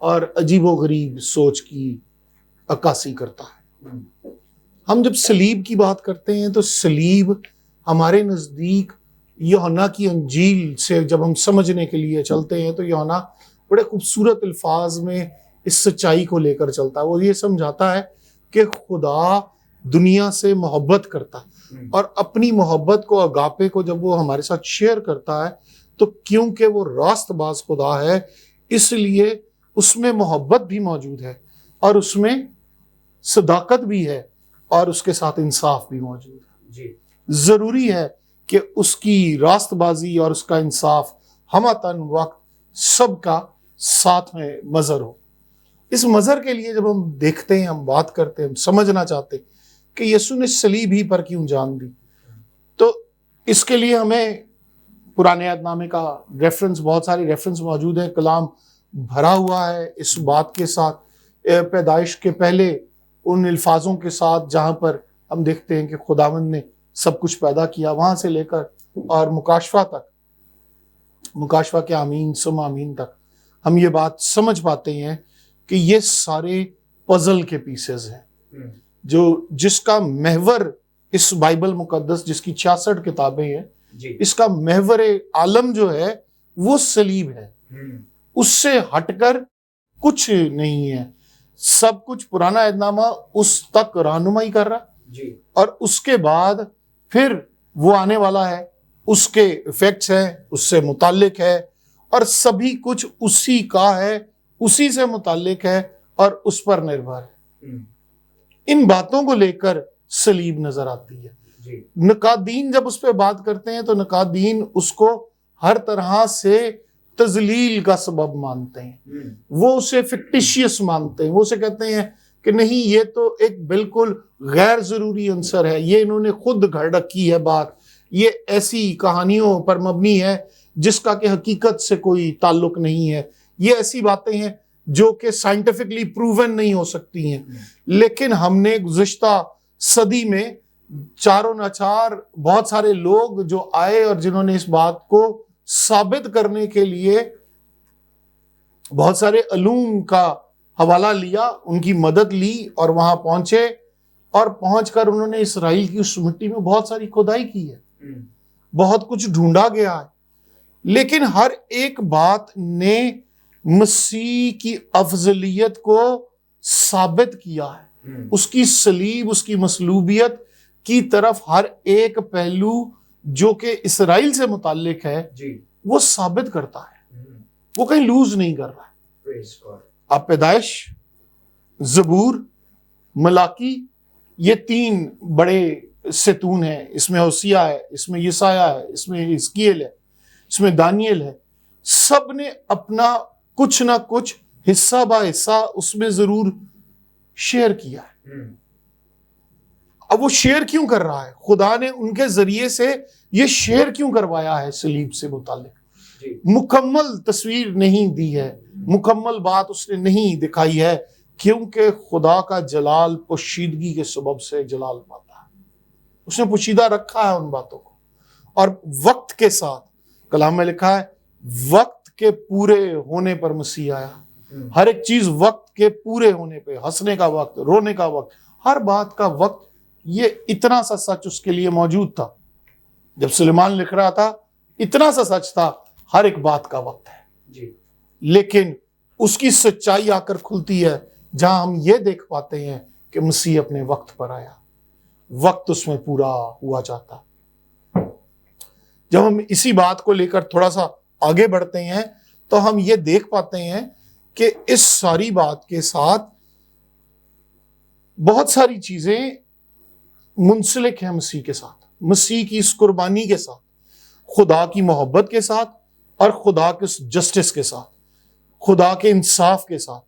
اور عجیب و غریب سوچ کی عکاسی کرتا ہے۔ ہم جب صلیب کی بات کرتے ہیں تو صلیب ہمارے نزدیک یوحنا کی انجیل سے جب ہم سمجھنے کے لیے چلتے ہیں تو یوحنا بڑے خوبصورت الفاظ میں اس سچائی کو لے کر چلتا ہے۔ وہ یہ سمجھاتا ہے کہ خدا دنیا سے محبت کرتا ہے اور اپنی محبت کو، اگاپے کو جب وہ ہمارے ساتھ شیئر کرتا ہے تو کیونکہ وہ راست باز خدا ہے اس لیے اس میں محبت بھی موجود ہے اور اس میں صداقت بھی ہے اور اس کے ساتھ انصاف بھی موجود ہے۔ جی ضروری ہے کہ اس کی راست بازی اور اس کا انصاف ہمتاً وقت سب کا ساتھ میں مظہر ہو۔ اس مظہر کے لیے جب ہم دیکھتے ہیں، ہم بات کرتے ہیں، ہم سمجھنا چاہتے ہیں کہ یسوع نے صلیب ہی پر کیوں جان دی، تو اس کے لیے ہمیں پرانے عہد نامے کا ریفرنس، بہت سارے ریفرنس موجود ہیں، کلام بھرا ہوا ہے اس بات کے ساتھ، پیدائش کے پہلے ان الفاظوں کے ساتھ جہاں پر ہم دیکھتے ہیں کہ خداوند نے سب کچھ پیدا کیا، وہاں سے لے کر اور مکاشفہ تک، مکاشفہ کے آمین ثم آمین تک ہم یہ بات سمجھ پاتے ہیں کہ یہ سارے پزل کے پیسز ہیں جس کا محور اس بائبل مقدس جس کی 66 کتابیں ہیں، اس کا محور عالم جو ہے وہ صلیب ہے۔ اس سے ہٹ کر کچھ نہیں ہے، سب کچھ پرانا عہد نامہ اس تک رہنمائی کر رہا اور اس کے بعد پھر وہ آنے والا ہے، اس کے ایفیکٹس ہیں، اس سے متعلق ہے اور سبھی کچھ اسی کا ہے، اسی سے متعلق ہے اور اس پر نربھر ہے۔ ان باتوں کو لے کر صلیب نظر آتی ہے۔ نقادین جب اس پہ بات کرتے ہیں تو نقادین اس کو ہر طرح سے تذلیل کا سبب مانتے ہیں، وہ اسے فکٹیشیس مانتے ہیں، وہ اسے کہتے ہیں کہ نہیں یہ تو ایک بالکل غیر ضروری عنصر ہے، یہ انہوں نے خود گھڑ رکھی ہے بات، یہ ایسی کہانیوں پر مبنی ہے جس کا کہ حقیقت سے کوئی تعلق نہیں ہے، یہ ایسی باتیں ہیں جو کہ سائنٹیفکلی پروون نہیں ہو سکتی ہیں۔ لیکن ہم نے گزشتہ صدی میں چاروں ناچار بہت سارے لوگ جو آئے اور جنہوں نے اس بات کو ثابت کرنے کے لیے بہت سارے علوم کا حوالہ لیا، ان کی مدد لی اور وہاں پہنچے اور پہنچ کر انہوں نے اسرائیل کی اس مٹی میں بہت ساری کھدائی کی ہے، بہت کچھ ڈھونڈا گیا ہے، لیکن ہر ایک بات نے مسیح کی افضلیت کو ثابت کیا ہے، اس کی صلیب، اس کی مصلوبیت کی طرف ہر ایک پہلو جو کہ اسرائیل سے متعلق ہے وہ ثابت کرتا ہے، وہ کہیں لوز نہیں کر رہا ہے۔ آپ پیدائش، زبور، ملاکی، یہ 3 بڑے ستون ہیں، اس میں ہوسیہ ہے، اس میں یسایہ ہے، اس میں حزقیل ہے، اس میں دانیل ہے، سب نے اپنا کچھ نہ کچھ حصہ با حصہ اس میں ضرور شیئر کیا ہے۔ اب وہ شیئر کیوں کر رہا ہے؟ خدا نے ان کے ذریعے سے یہ شیئر کیوں کروایا ہے صلیب سے متعلق؟ مکمل تصویر نہیں دی ہے، مکمل بات اس نے نہیں دکھائی ہے، کیونکہ خدا کا جلال پوشیدگی کے سبب سے جلال پاتا ہے، اس نے پوشیدہ رکھا ہے ان باتوں کو، اور وقت کے ساتھ کلام میں لکھا ہے وقت کے پورے ہونے پر مسیح آیا۔ ہر ایک چیز وقت کے پورے ہونے پہ، ہنسنے کا وقت، رونے کا وقت، ہر بات کا وقت، یہ اتنا سا سچ اس کے لیے موجود تھا۔ جب سلیمان لکھ رہا تھا اتنا سا سچ تھا، ہر ایک بات کا وقت ہے، لیکن اس کی سچائی آ کر کھلتی ہے جہاں ہم یہ دیکھ پاتے ہیں کہ مسیح اپنے وقت پر آیا، وقت اس میں پورا ہوا جاتا۔ جب ہم اسی بات کو لے کر تھوڑا سا آگے بڑھتے ہیں تو ہم یہ دیکھ پاتے ہیں کہ اس ساری بات کے ساتھ بہت ساری چیزیں منسلک ہیں مسیح کے ساتھ، مسیح کی اس قربانی کے ساتھ، خدا کی محبت کے ساتھ اور خدا کے جسٹس کے ساتھ، خدا کے انصاف کے ساتھ۔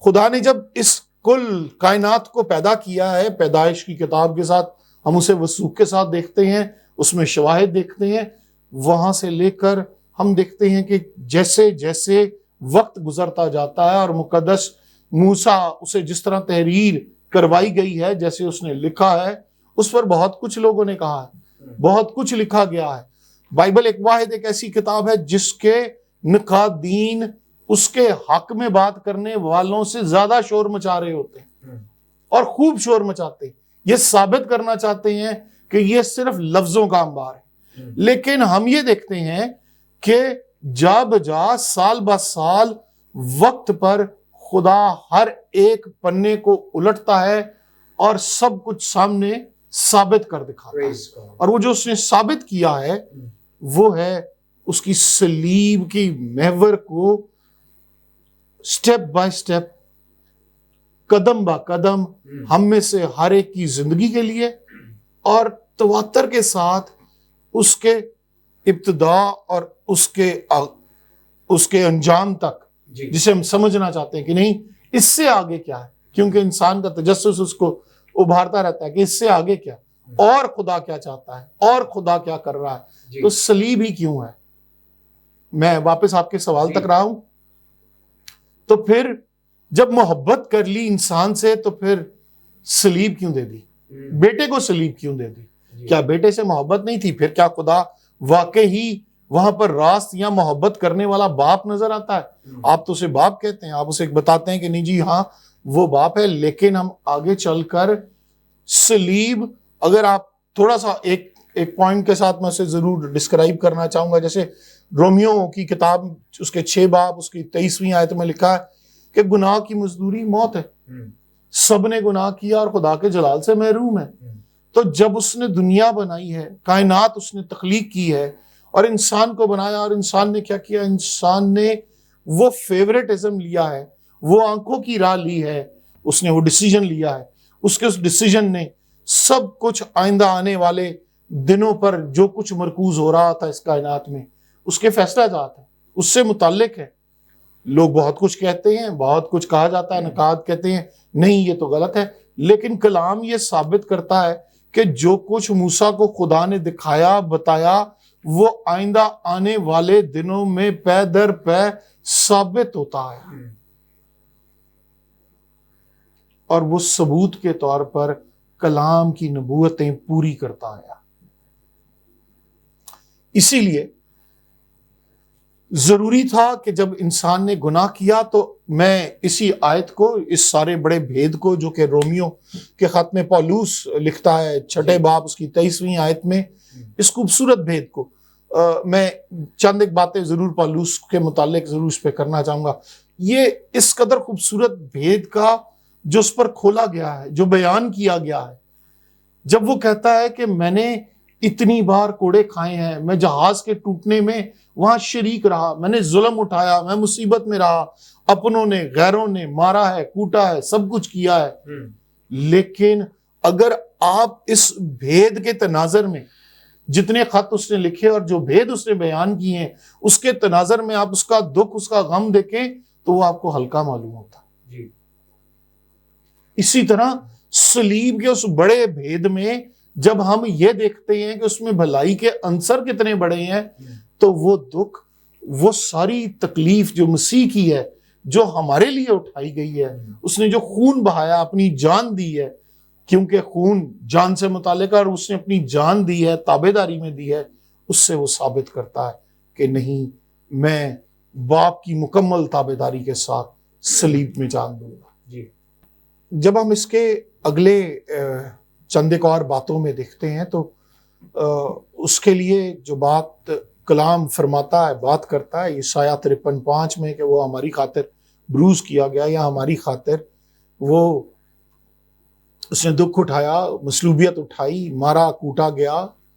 خدا نے جب اس کل کائنات کو پیدا کیا ہے، پیدائش کی کتاب کے ساتھ ہم اسے وثوق کے ساتھ دیکھتے ہیں، اس میں شواہد دیکھتے ہیں، وہاں سے لے کر ہم دیکھتے ہیں کہ جیسے جیسے وقت گزرتا جاتا ہے اور مقدس موسیٰ اسے جس طرح تحریر کروائی گئی ہے، جیسے اس نے لکھا ہے، اس پر بہت کچھ لوگوں نے کہا ہے، بہت کچھ لکھا گیا ہے۔ بائبل ایک واحد ایک ایسی کتاب ہے جس کے نقادین اس کے حق میں بات کرنے والوں سے زیادہ شور مچا رہے ہوتے ہیں اور خوب شور مچاتے ہیں. یہ ثابت کرنا چاہتے ہیں کہ یہ صرف لفظوں کا انبار ہے. لیکن ہم یہ دیکھتے ہیں کہ جا بجا سال با سال وقت پر خدا ہر ایک پنے کو الٹتا ہے اور سب کچھ سامنے ثابت کر دکھاتا ہے. اور وہ جو اس نے ثابت کیا ہے وہ ہے اس کی صلیب کی محور کو سٹیپ بائی سٹیپ، قدم با قدم ہم میں سے ہر ایک کی زندگی کے لیے اور تواتر کے ساتھ اس کے ابتدا اور اس کے انجام تک، جسے ہم سمجھنا چاہتے ہیں کہ نہیں اس سے آگے کیا ہے، کیونکہ انسان کا تجسس اس کو ابھارتا رہتا ہے کہ اس سے آگے کیا اور خدا کیا چاہتا ہے اور خدا کیا کر رہا ہے. تو صلیب ہی کیوں ہے؟ میں واپس آپ کے سوال تک رہا ہوں. تو پھر جب محبت کر لی انسان سے تو پھر صلیب کیوں دے دی؟ بیٹے کو صلیب کیوں دے دی؟ کیا بیٹے سے محبت نہیں تھی؟ پھر کیا خدا واقعی وہاں پر راست یا محبت کرنے والا باپ نظر آتا ہے؟ آپ تو اسے باپ کہتے ہیں، آپ اسے بتاتے ہیں کہ نہیں جی ہاں وہ باپ ہے. لیکن ہم آگے چل کر صلیب، اگر آپ تھوڑا سا ایک پوائنٹ کے ساتھ میں اسے ضرور ڈسکرائب کرنا چاہوں گا. جیسے رومیو کی کتاب اس کے 6 باب اس کی 23ویں آیت میں لکھا ہے کہ گناہ کی مزدوری موت ہے، سب نے گناہ کیا اور خدا کے جلال سے محروم ہے. تو جب اس نے دنیا بنائی ہے، کائنات اس نے تخلیق کی ہے اور انسان کو بنایا، اور انسان نے کیا کیا؟ انسان نے وہ فیورٹزم لیا ہے، وہ آنکھوں کی راہ لی ہے، اس نے وہ ڈیسیجن لیا ہے. اس ڈیسیجن نے سب کچھ آئندہ آنے والے دنوں پر جو کچھ مرکوز ہو رہا تھا اس کائنات میں، اس کے فیصلہ جات ہے، اس سے متعلق ہے. لوگ بہت کچھ کہتے ہیں، بہت کچھ کہا جاتا ہے، نقاد کہتے ہیں نہیں یہ تو غلط ہے. لیکن کلام یہ ثابت کرتا ہے کہ جو کچھ موسیٰ کو خدا نے دکھایا، بتایا، وہ آئندہ آنے والے دنوں میں پے در پے ثابت ہوتا ہے. اور وہ ثبوت کے طور پر کلام کی نبوتیں پوری کرتا آیا. اسی لیے ضروری تھا کہ جب انسان نے گناہ کیا تو میں اسی آیت کو، اس سارے بڑے بھید کو جو کہ رومیو کے خط میں پولوس لکھتا ہے 6 باب اس کی 23ویں آیت میں، اس خوبصورت بھید کو میں چند ایک باتیں ضرور پولوس کے متعلق ضرور اس پہ کرنا چاہوں گا. یہ اس قدر خوبصورت بھید کا جو اس پر کھولا گیا ہے، جو بیان کیا گیا ہے، جب وہ کہتا ہے کہ میں نے اتنی بار کوڑے کھائے ہیں، میں جہاز کے ٹوٹنے میں وہاں شریک رہا، میں نے ظلم اٹھایا، میں مصیبت میں رہا، اپنوں نے غیروں نے مارا ہے، کوٹا ہے، سب کچھ کیا ہے. لیکن اگر آپ اس بھید کے تناظر میں جتنے خط اس نے لکھے اور جو بھید اس نے بیان کیے ہیں اس کے تناظر میں آپ اس کا دکھ، اس کا غم دیکھیں تو وہ آپ کو ہلکا معلوم ہوتا. اسی طرح صلیب کے اس بڑے بھید میں جب ہم یہ دیکھتے ہیں کہ اس میں بھلائی کے عنصر کتنے بڑے ہیں، تو وہ دکھ، وہ ساری تکلیف جو مسیح کی ہے، جو ہمارے لیے اٹھائی گئی ہے، اس نے جو خون بہایا، اپنی جان دی ہے، کیونکہ خون جان سے متعلق ہے اور اس نے اپنی جان دی ہے، تابعداری میں دی ہے، اس سے وہ ثابت کرتا ہے کہ نہیں، میں باپ کی مکمل تابعداری کے ساتھ صلیب میں جان دوں گا. جب ہم اس کے اگلے چند ایک اور باتوں میں دیکھتے ہیں تو اس کے لیے جو بات کلام فرماتا ہے، بات کرتا ہے یسایہ 53:5 میں کہ وہ ہماری خاطر بروز کیا گیا، یا ہماری خاطر وہ اس نے دکھ اٹھایا، مصلوبیت اٹھائی، مارا کوٹا گیا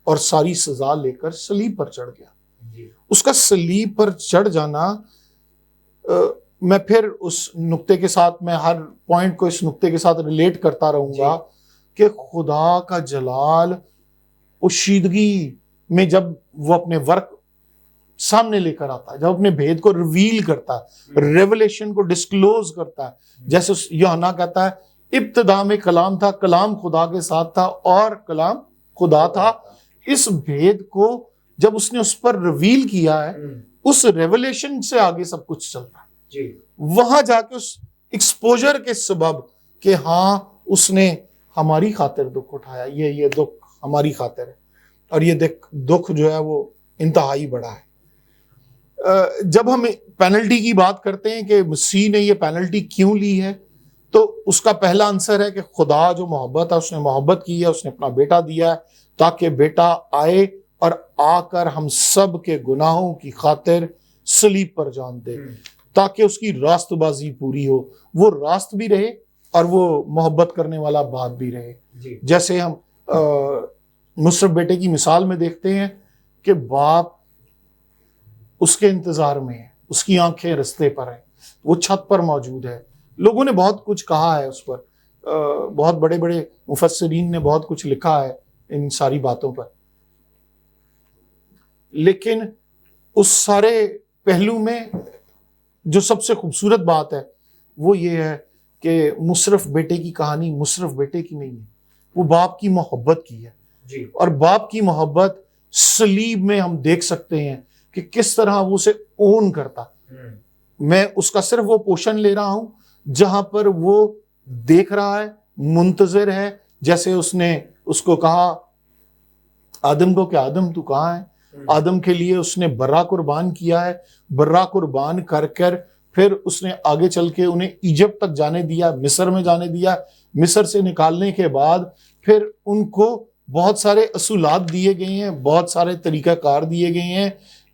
اور ساری سزا لے کر صلیب پر چڑھ گیا. اس کا صلیب پر چڑھ جانا، میں پھر اس نقطے کے ساتھ، میں ہر پوائنٹ کو اس نقطے کے ساتھ ریلیٹ کرتا رہوں گا کہ خدا کا جلال پوشیدگی میں جب وہ اپنے ورک سامنے لے کر آتا ہے، جب اپنے بھید کو ریویل کرتا ہے، ریولیشن کو ڈسکلوز کرتا ہے، جیسے یوحنا کہتا ہے ابتدا میں کلام تھا، کلام خدا کے ساتھ تھا اور کلام خدا تھا. اس بھید کو جب اس نے اس پر ریویل کیا ہے، اس ریولیشن سے آگے سب کچھ چل رہا ہے. وہاں جا کے اس ایکسپوجر کے سبب کہ ہاں اس نے ہماری خاطر دکھ اٹھایا، یہ دکھ ہماری خاطر ہے، اور یہ دکھ جو ہے وہ انتہائی بڑا ہے. جب ہم پینلٹی کی بات کرتے ہیں کہ مسیح نے یہ پینلٹی کیوں لی ہے، تو اس کا پہلا آنسر ہے کہ خدا جو محبت ہے، اس نے محبت کی ہے، اس نے اپنا بیٹا دیا ہے تاکہ بیٹا آئے اور آ کر ہم سب کے گناہوں کی خاطر صلیب پر جان دے، تاکہ اس کی راست بازی پوری ہو، وہ راست بھی رہے اور وہ محبت کرنے والا باپ بھی رہے۔ جیسے ہم مصرف بیٹے کی مثال میں دیکھتے ہیں کہ باپ اس کے انتظار میں ہے، اس کی آنکھیں رستے پر ہیں، وہ چھت پر موجود ہے۔ لوگوں نے بہت کچھ کہا ہے اس پر، بہت بڑے بڑے مفسرین نے بہت کچھ لکھا ہے ان ساری باتوں پر، لیکن اس سارے پہلو میں جو سب سے خوبصورت بات ہے وہ یہ ہے کہ مصرف بیٹے کی کہانی مصرف بیٹے کی نہیں ہے، وہ باپ کی محبت کی ہے۔ اور باپ کی محبت صلیب میں ہم دیکھ سکتے ہیں کہ کس طرح وہ اسے اون کرتا۔ میں اس کا صرف وہ پورشن لے رہا ہوں جہاں پر وہ دیکھ رہا ہے، منتظر ہے، جیسے اس نے اس کو کہا آدم کو کہ آدم تو کہاں ہے؟ آدم کے لیے اس نے برا قربان کیا ہے، برا قربان کر کر پھر اس نے آگے چل کے انہیں ایجپٹ تک جانے دیا، مصر میں جانے دیا۔ مصر سے نکالنے کے بعد پھر ان کو بہت سارے اصولات دیے گئے ہیں، بہت سارے طریقہ کار دیے گئے ہیں،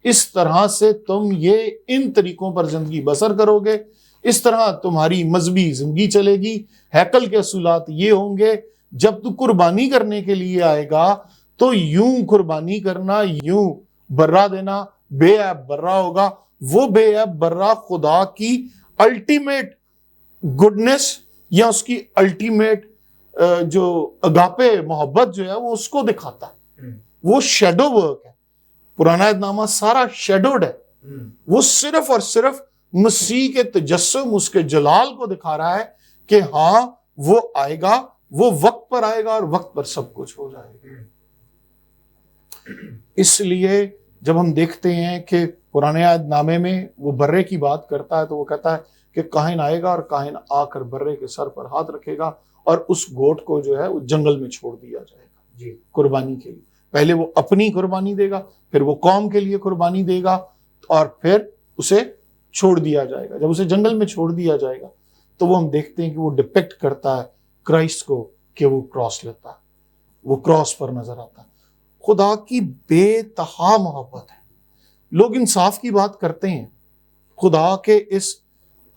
اس طرح سے تم یہ ان طریقوں پر زندگی بسر کرو گے، اس طرح تمہاری مذہبی زندگی چلے گی، ہیکل کے اصولات یہ ہوں گے، جب تو قربانی کرنے کے لیے آئے گا تو یوں قربانی کرنا، یوں برا دینا، بے عیب برا ہوگا۔ وہ بے عیب برا خدا کی الٹیمیٹ گڈنس یا اس کی الٹیمیٹ جو اگاپے محبت جو ہے وہ اس کو دکھاتا ہے۔ وہ شیڈو ورک ہے، پرانا عہد نامہ سارا شیڈوڈ ہے، وہ صرف اور صرف مسیح کے تجسم، اس کے جلال کو دکھا رہا ہے کہ ہاں وہ آئے گا، وہ وقت پر آئے گا اور وقت پر سب کچھ ہو جائے گا۔ اس لیے جب ہم دیکھتے ہیں کہ پرانے عہد نامے میں وہ برے کی بات کرتا ہے تو وہ کہتا ہے کہ کاہن آئے گا اور کاہن آ کر برے کے سر پر ہاتھ رکھے گا اور اس گوٹ کو جو ہے وہ جنگل میں چھوڑ دیا جائے گا قربانی کے لیے۔ پہلے وہ اپنی قربانی دے گا، پھر وہ قوم کے لیے قربانی دے گا اور پھر اسے چھوڑ دیا جائے گا۔ جب اسے جنگل میں چھوڑ دیا جائے گا تو وہ ہم دیکھتے ہیں کہ وہ ڈپیکٹ کرتا ہے کرائسٹ کو کہ وہ کراس لیتا ہے، وہ کراس پر نظر آتا ہے۔ خدا کی بے تہا محبت ہے۔ لوگ انصاف کی بات کرتے ہیں، خدا کے اس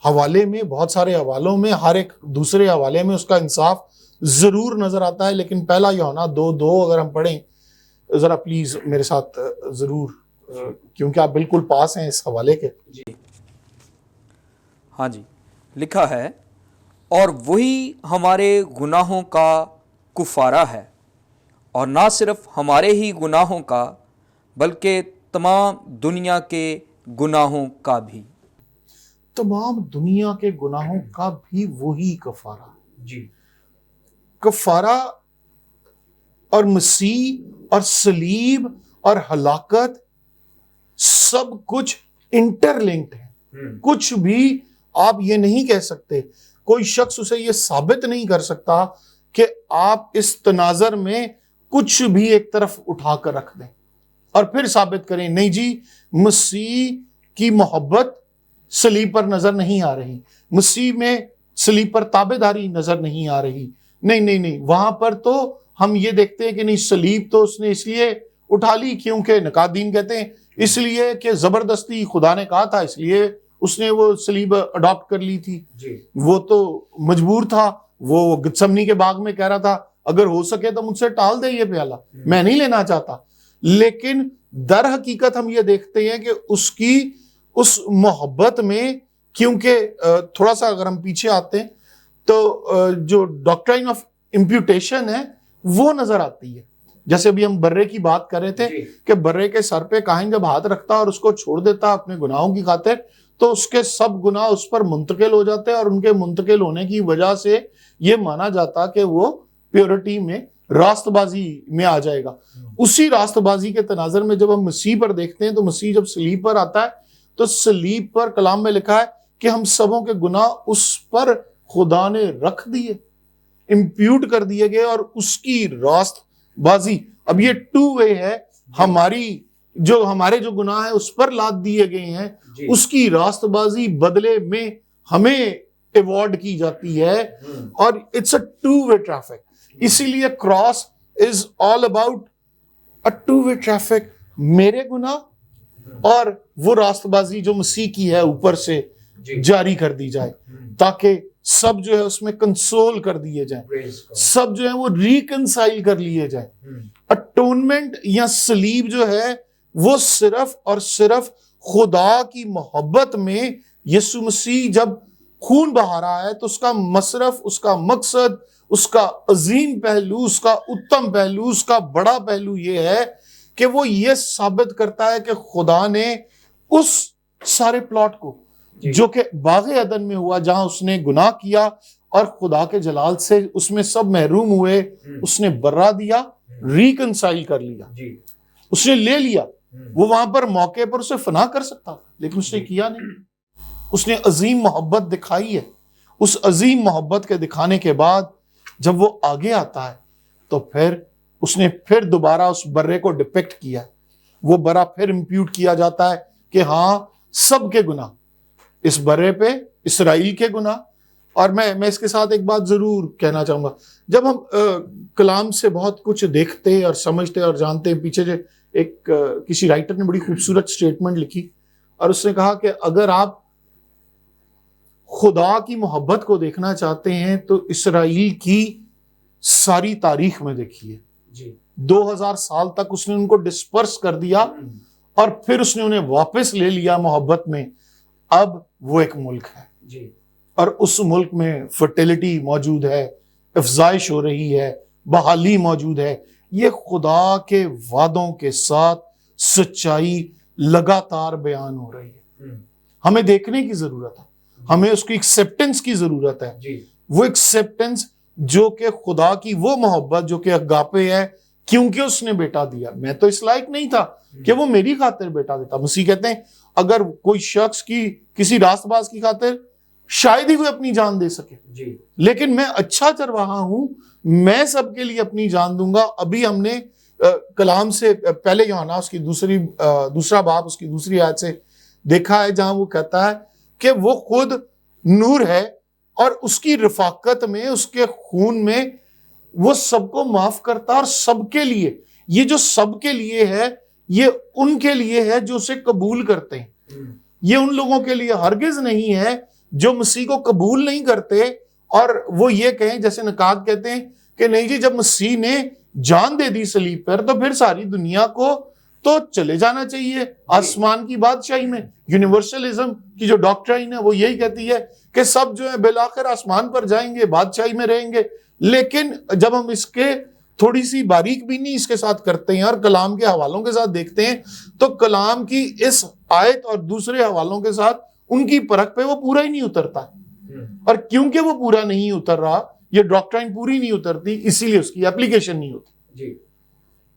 حوالے میں، بہت سارے حوالوں میں، ہر ایک دوسرے حوالے میں اس کا انصاف ضرور نظر آتا ہے، لیکن پہلا یوحنا 2:2 اگر ہم پڑھیں ذرا پلیز میرے ساتھ ضرور، کیونکہ آپ بالکل پاس ہیں اس حوالے کے۔ ہاں جی، لکھا ہے اور وہی ہمارے گناہوں کا کفارہ ہے، اور نہ صرف ہمارے ہی گناہوں کا بلکہ تمام دنیا کے گناہوں کا بھی۔ تمام دنیا کے گناہوں کا بھی وہی کفارہ جی۔ کفارہ اور مسیح اور صلیب اور ہلاکت سب کچھ انٹر لنکڈ ہے۔ کچھ بھی آپ یہ نہیں کہہ سکتے، کوئی شخص اسے یہ ثابت نہیں کر سکتا کہ آپ اس تناظر میں کچھ بھی ایک طرف اٹھا کر رکھ دیں اور پھر ثابت کریں نہیں جی مسیح کی محبت صلیب پر نظر نہیں آ رہی، مسیح میں صلیب پر تابع داری نظر نہیں آ رہی۔ نہیں، وہاں پر تو ہم یہ دیکھتے ہیں کہ نہیں، صلیب تو اس نے اس لیے اٹھا لی کیونکہ نقادین کہتے ہیں اس لیے کہ زبردستی خدا نے کہا تھا، اس لیے اس نے وہ صلیب اڈاپٹ کر لی تھی جی۔ وہ تو مجبور تھا، وہ گتسمنی کے باغ میں کہہ رہا تھا اگر ہو سکے تو مجھ سے ٹال دے یہ پیالہ، میں نہیں لینا چاہتا۔ لیکن در حقیقت ہم یہ دیکھتے ہیں کہ اس کی اس محبت میں، کیونکہ تھوڑا سا اگر ہم پیچھے آتے ہیں تو جو ڈاکٹرائن آف امپیوٹیشن ہے وہ نظر آتی ہے۔ جیسے ابھی ہم برے کی بات کر رہے تھے کہ برے کے سر پہ کاہن جب ہاتھ رکھتا اور اس کو چھوڑ دیتا اپنے گناہوں کی خاطر تو اس کے سب گناہ اس پر منتقل ہو جاتے اور ان کے منتقل ہونے کی وجہ سے یہ مانا جاتا کہ وہ پیورٹی میں، راست بازی میں آ جائے گا۔ اسی راست بازی کے تناظر میں جب ہم مسیح پر دیکھتے ہیں تو مسیح جب صلیب پر آتا ہے تو صلیب پر کلام میں لکھا ہے کہ ہم سبوں کے گناہ اس پر خدا نے رکھ دیے، امپیوٹ کر دیے گئے، اور اس کی راست بازی اب یہ ٹو وے ہے، ہماری جو ہمارے جو گناہ ہیں اس پر لاد دیے گئے ہیں، اس کی راست بازی بدلے میں ہمیں ایوارڈ کی جاتی ہے، اور it's a two way traffic. اسی لیے cross is all about a two way traffic, میرے گناہ اور وہ راست بازی جو مسیح کی ہے اوپر سے جاری کر دی جائے، تاکہ سب جو ہے اس میں کنسول کر دیے جائیں، سب جو ہے وہ ریکنسائل کر لیے جائیں. اٹونمنٹ یا صلیب جو ہے وہ صرف اور صرف خدا کی محبت میں یسوع مسیح جب خون بہا رہا ہے تو اس کا مصرف، اس کا مقصد، اس کا عظیم پہلو، اس کا اتم پہلو، اس کا بڑا پہلو یہ ہے کہ وہ یہ ثابت کرتا ہے کہ خدا نے اس سارے پلاٹ کو جو کہ باغ عدن میں ہوا، جہاں اس نے گناہ کیا اور خدا کے جلال سے اس میں سب محروم ہوئے، اس نے برا دیا، ریکنسائل کر لیا، اس نے لے لیا. وہ وہاں پر موقع پر اسے فنا کر سکتا لیکن اس نے کیا نہیں. اس نے عظیم محبت دکھائی ہے. اس عظیم محبت کے دکھانے کے بعد جب وہ آگے آتا ہے تو پھر اس نے پھر دوبارہ اس برے کو ڈپیکٹ کیا ہے. وہ برا پھر امپیوٹ کیا جاتا ہے کہ ہاں سب کے گناہ اس برے پہ، اسرائیل کے گناہ. اور میں اس کے ساتھ ایک بات ضرور کہنا چاہوں گا. جب ہم کلام سے بہت کچھ دیکھتے اور سمجھتے اور جانتے ہیں، پیچھے جو ایک کسی رائٹر نے بڑی خوبصورت سٹیٹمنٹ لکھی اور اس نے کہا کہ اگر آپ خدا کی محبت کو دیکھنا چاہتے ہیں تو اسرائیل کی ساری تاریخ میں دیکھیے. 2000 سال تک اس نے ان کو ڈسپرس کر دیا اور پھر اس نے انہیں واپس لے لیا محبت میں. اب وہ ایک ملک ہے اور اس ملک میں فرٹیلٹی موجود ہے، افزائش ہو رہی ہے، بحالی موجود ہے. یہ خدا کے وعدوں کے ساتھ سچائی لگاتار بیان ہو رہی ہے. ہمیں دیکھنے کی ضرورت ہے، ہمیں اس کی ایکسیپٹنس کی ضرورت ہے. وہ ایکسیپٹنس جو کہ خدا کی وہ محبت جو کہ اگاپے ہے، کیونکہ اس نے بیٹا دیا. میں تو اس لائق نہیں تھا کہ وہ میری خاطر بیٹا دیتا. مسیح کہتے ہیں اگر کوئی شخص کی کسی راست باز کی خاطر شاید ہی کوئی اپنی جان دے سکے، لیکن میں اچھا چرواہا ہوں، میں سب کے لیے اپنی جان دوں گا. ابھی ہم نے کلام سے پہلے یوحنا اس کی دوسرا باب اس کی دوسری آیت سے دیکھا ہے، جہاں وہ کہتا ہے کہ وہ خود نور ہے اور اس کی رفاقت میں، اس کے خون میں وہ سب کو معاف کرتا. اور سب کے لیے، یہ جو سب کے لیے ہے یہ ان کے لیے ہے جو اسے قبول کرتے ہیں. یہ ان لوگوں کے لیے ہرگز نہیں ہے جو مسیح کو قبول نہیں کرتے اور وہ یہ کہیں جیسے نقاد کہتے ہیں کہ نہیں جی جب مسیح نے جان دے دی صلیب پر تو پھر ساری دنیا کو تو چلے جانا چاہیے آسمان کی بادشاہی میں. یونیورسلزم کی جو ڈاکٹرائن ہے وہ یہی کہتی ہے کہ سب جو ہے بالآخر آسمان پر جائیں گے، بادشاہی میں رہیں گے. لیکن جب ہم اس کے تھوڑی سی باریک بینی اس کے ساتھ کرتے ہیں اور کلام کے حوالوں کے ساتھ دیکھتے ہیں تو کلام کی اس آیت اور دوسرے حوالوں کے ساتھ ان کی پرکھ پہ وہ پورا ہی نہیں اترتا. اور کیونکہ وہ پورا نہیں اتر رہا، یہ ڈاکٹرائن پوری نہیں اترتی، اسی لیے اس کی اپلیکیشن نہیں ہوتی.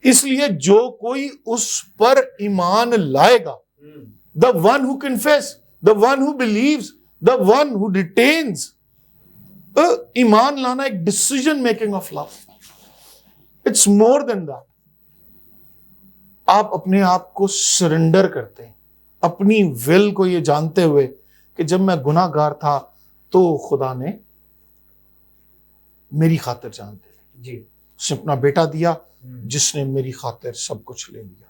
اس لیے جو کوئی اس پر ایمان لائے گا، the one who confess, the one who believes, the one who retains. ایمان لانا ایک decision making of love. It's more than that. آپ اپنے آپ کو سرنڈر کرتے ہیں اپنی ول کو، یہ جانتے ہوئے کہ جب میں گناہ گار تھا تو خدا نے میری خاطر جان دے دی. اس نے اپنا بیٹا دیا جس نے میری خاطر سب کچھ لے لیا.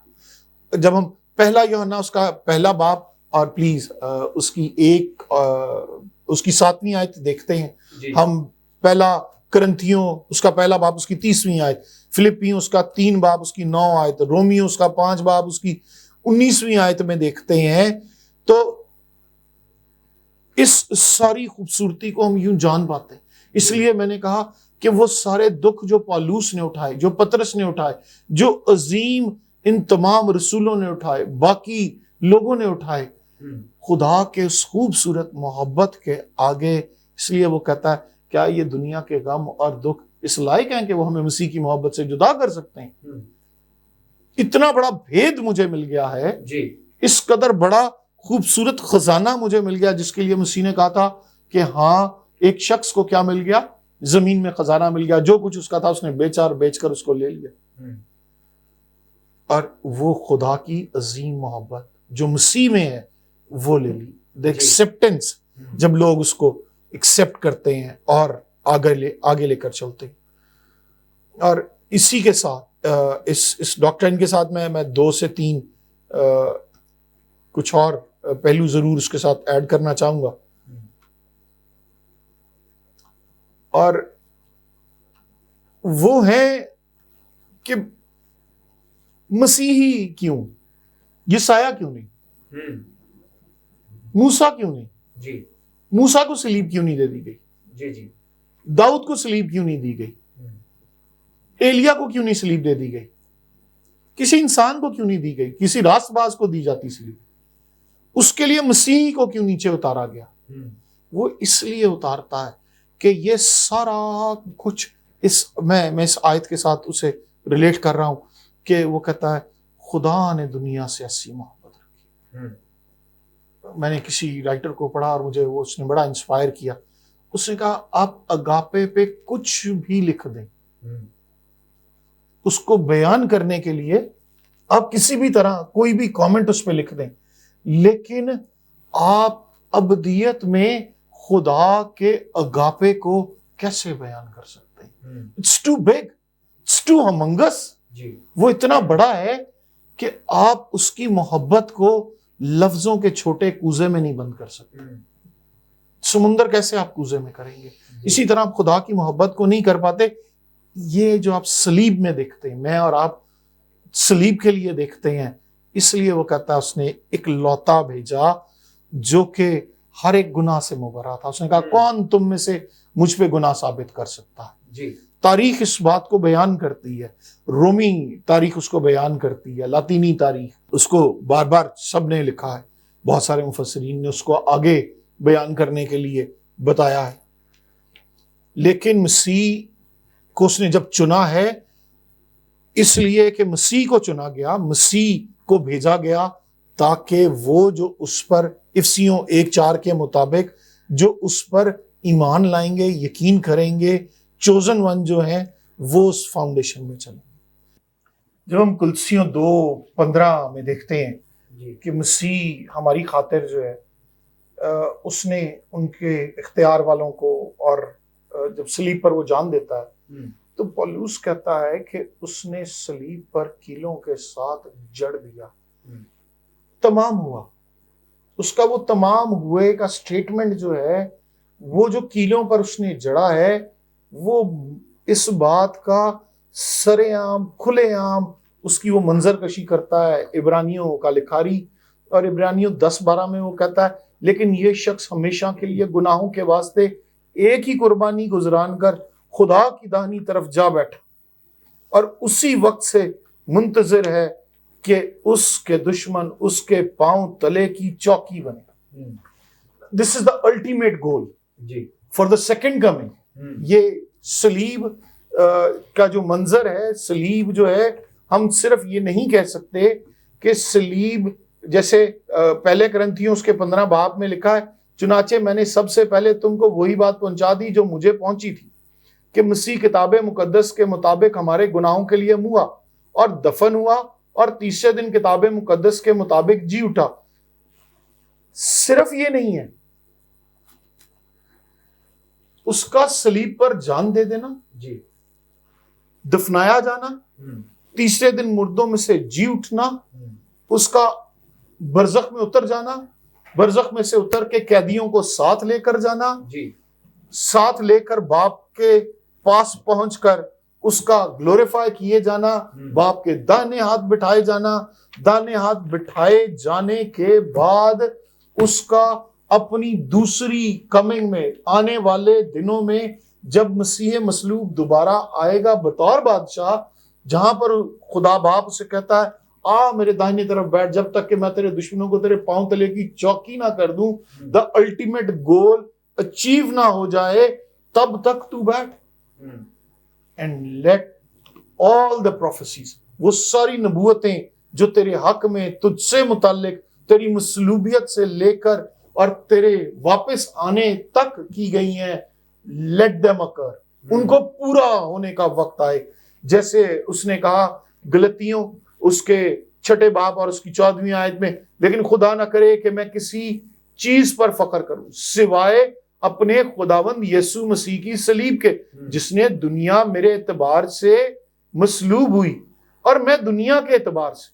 جب ہم پہلا یوحنا اس کا پہلا باب اور پلیز اس کی 7ویں آیت دیکھتے ہیں. ہم پہلا کرنتھیوں اس کا پہلا باب اس کی 30ویں آیت، فلپیوں اس کا 3 باب اس کی 9 آیت، رومیوں اس کا 5 باب اس کی 19ویں آیت میں دیکھتے ہیں تو اس ساری خوبصورتی کو ہم یوں جان پاتے ہیں. اس لیے میں نے کہا کہ وہ سارے دکھ جو پالوس نے اٹھائے، جو پترس نے اٹھائے، جو عظیم ان تمام رسولوں نے اٹھائے، باقی لوگوں نے اٹھائے، خدا کے اس خوبصورت محبت کے آگے. اس لیے وہ کہتا ہے کیا یہ دنیا کے غم اور دکھ اس لائق ہیں کہ وہ ہمیں مسیح کی محبت سے جدا کر سکتے ہیں؟ اتنا بڑا بھید مجھے مل گیا ہے، اس قدر بڑا خوبصورت خزانہ مجھے مل گیا جس کے لیے مسیح نے کہا تھا کہ ہاں ایک شخص کو کیا مل گیا؟ زمین میں خزانہ مل گیا، جو کچھ اس کا تھا اس نے بیچا اور بیچ کر اس کو لے لیا. اور وہ خدا کی عظیم محبت جو مسیح میں ہے وہ لے لی. دا ایکسیپٹنس، جب لوگ اس کو ایکسیپٹ کرتے ہیں اور آگے لے کر چلتے ہیں. اور اسی کے ساتھ اس ڈاکٹرین کے ساتھ میں 2 سے 3 کچھ اور پہلو ضرور اس کے ساتھ ایڈ کرنا چاہوں گا. اور وہ ہیں کہ مسیحی کیوں، یسایہ کیوں نہیں، موسیٰ کیوں نہیں، جی موسیٰ کو صلیب کیوں نہیں دے دی گئی، جی جی داؤد کو صلیب کیوں نہیں دی گئی، ایلیا کو کیوں نہیں صلیب دے دی گئی، کسی انسان کو کیوں نہیں دی گئی، کسی راست باز کو دی جاتی صلیب، اس کے لیے مسیح کو کیوں نیچے اتارا گیا. وہ اس لیے اتارتا ہے کہ یہ سارا کچھ میں اس آیت کے ساتھ اسے ریلیٹ کر رہا ہوں کہ وہ کہتا ہے خدا نے دنیا سے ایسی محبت رکھی. میں نے کسی رائٹر کو پڑھا اور مجھے اس نے بڑا انسپائر کیا. اس نے کہا آپ اگاپے پہ کچھ بھی لکھ دیں، اس کو بیان کرنے کے لیے آپ کسی بھی طرح کوئی بھی کامنٹ اس پہ لکھ دیں، لیکن آپ ابدیت میں خدا کے اگاپے کو کیسے بیان کر سکتے ہیں؟ It's too big, it's too humongous. وہ اتنا بڑا ہے کہ آپ اس کی محبت کو لفظوں کے چھوٹے کوزے میں نہیں بند کر سکتے. سمندر کیسے آپ کوزے میں کریں گے؟ اسی طرح آپ خدا کی محبت کو نہیں کر پاتے. یہ جو آپ صلیب میں دیکھتے ہیں، میں اور آپ صلیب کے لیے دیکھتے ہیں، اس لیے وہ کہتا ہے اس نے ایک لوتا بھیجا جو کہ ہر ایک گناہ سے مبرا تھا. اس نے کہا کون تم میں سے مجھ پہ گناہ ثابت کر سکتا ہے؟ جی تاریخ اس بات کو بیان کرتی ہے، رومی تاریخ اس کو بیان کرتی ہے، لاطینی تاریخ اس کو بار بار سب نے لکھا ہے، بہت سارے مفسرین نے اس کو آگے بیان کرنے کے لیے بتایا ہے. لیکن مسیح کو اس نے جب چنا ہے، اس لیے کہ مسیح کو چنا گیا، مسیح کو بھیجا گیا تاکہ وہ جو اس پر افسیوں 1:4 کے مطابق جو اس پر ایمان لائیں گے، یقین کریں گے، چوزن ون جو ہیں وہ اس فاؤنڈیشن میں چلیں گے. جب ہم کلسیوں 2:15 میں دیکھتے ہیں کہ مسیح ہماری خاطر جو ہے اس نے ان کے اختیار والوں کو، اور جب صلیب پر وہ جان دیتا ہے تو پولس کہتا ہے کہ اس نے صلیب پر کیلوں کے ساتھ جڑ دیا. تمام ہوا. اس کا وہ تمام ہوئے کا سٹیٹمنٹ جو ہے، وہ جو کیلوں پر اس نے جڑا ہے، وہ اس بات کا سرے عام کھلے عام اس کی وہ منظر کشی کرتا ہے. عبرانیوں کا لکھاری اور عبرانیوں 10:12 میں وہ کہتا ہے لیکن یہ شخص ہمیشہ کے لیے گناہوں کے واسطے ایک ہی قربانی گزران کر خدا کی داہنی طرف جا بیٹھا اور اسی وقت سے منتظر ہے کہ اس کے دشمن اس کے پاؤں تلے کی چوکی بنے. This is the ultimate goal for the second coming. یہ صلیب کا جو منظر ہے، صلیب جو ہے، ہم صرف یہ نہیں کہہ سکتے کہ صلیب جیسے پہلے کرنتھیوں اس کے 15 باب میں لکھا ہے، چنانچہ میں نے سب سے پہلے تم کو وہی بات پہنچا دی جو مجھے پہنچی تھی کہ مسیح کتاب مقدس کے مطابق ہمارے گناہوں کے لیے ہوا اور دفن ہوا اور تیسرے دن کتاب مقدس کے مطابق جی اٹھا. صرف یہ نہیں ہے، اس کا صلیب پر جان دے دینا، دفنایا جانا، تیسرے دن مردوں میں سے جی اٹھنا، اس کا برزخ میں اتر جانا، برزخ میں سے اتر کے قیدیوں کو ساتھ لے کر جانا، ساتھ لے کر باپ کے پاس پہنچ کر اس کا گلوریفائی کیے جانا، باپ کے داہنے ہاتھ بٹھائے جانا، داہنے ہاتھ بٹھائے جانے کے بعد اس کا اپنی دوسری کمنگ میں، آنے والے دنوں میں جب مسیح مصلوب دوبارہ آئے گا بطور بادشاہ، جہاں پر خدا باپ اسے کہتا ہے آ میرے داہنی طرف بیٹھ جب تک کہ میں تیرے دشمنوں کو تیرے پاؤں تلے کی چوکی نہ کر دوں. دا الٹیمیٹ گول اچیو نہ ہو جائے تب تک تو بیٹھ. And let all the prophecies, وہ ساری نبوتیں جو تیرے حق میں تجھ سے متعلق تیری مصلوبیت سے لے کر اور تیرے واپس آنے تک کی گئی ہیں، لیٹ دیم اکر، ان کو پورا ہونے کا وقت آئے. جیسے اس نے کہا گلتیوں اس کے 6 باب اور اس کی 14ویں آیت میں، لیکن خدا نہ کرے کہ میں کسی چیز پر فخر کروں سوائے اپنے خداوند یسوع مسیح کی صلیب کے، جس نے دنیا میرے اعتبار سے مصلوب ہوئی اور میں دنیا کے اعتبار سے،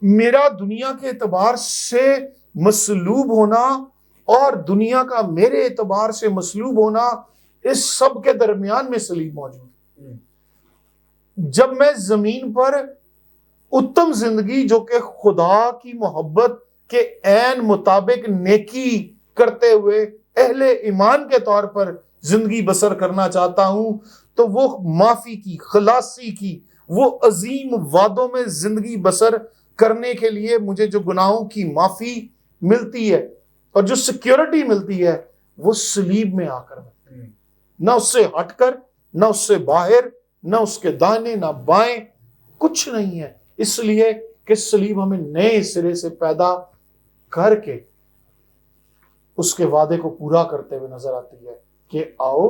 میرا دنیا کے اعتبار سے مصلوب ہونا اور دنیا کا میرے اعتبار سے مصلوب ہونا، اس سب کے درمیان میں صلیب موجود ہے۔ جب میں زمین پر اتم زندگی جو کہ خدا کی محبت کے عین مطابق نیکی کرتے ہوئے اہل ایمان کے طور پر زندگی بسر کرنا چاہتا ہوں، تو وہ معافی کی، خلاصی کی، وہ عظیم وعدوں میں زندگی بسر کرنے کے لیے مجھے جو گناہوں کی معافی ملتی ہے اور جو سیکیورٹی ملتی ہے، وہ صلیب میں آ کر ملتی ہے، نہ اس سے ہٹ کر، نہ اس سے باہر، نہ اس کے دائیں نہ بائیں، کچھ نہیں ہے، اس لیے کہ صلیب ہمیں نئے سرے سے پیدا کر کے اس کے وعدے کو پورا کرتے ہوئے نظر آتی ہے کہ آؤ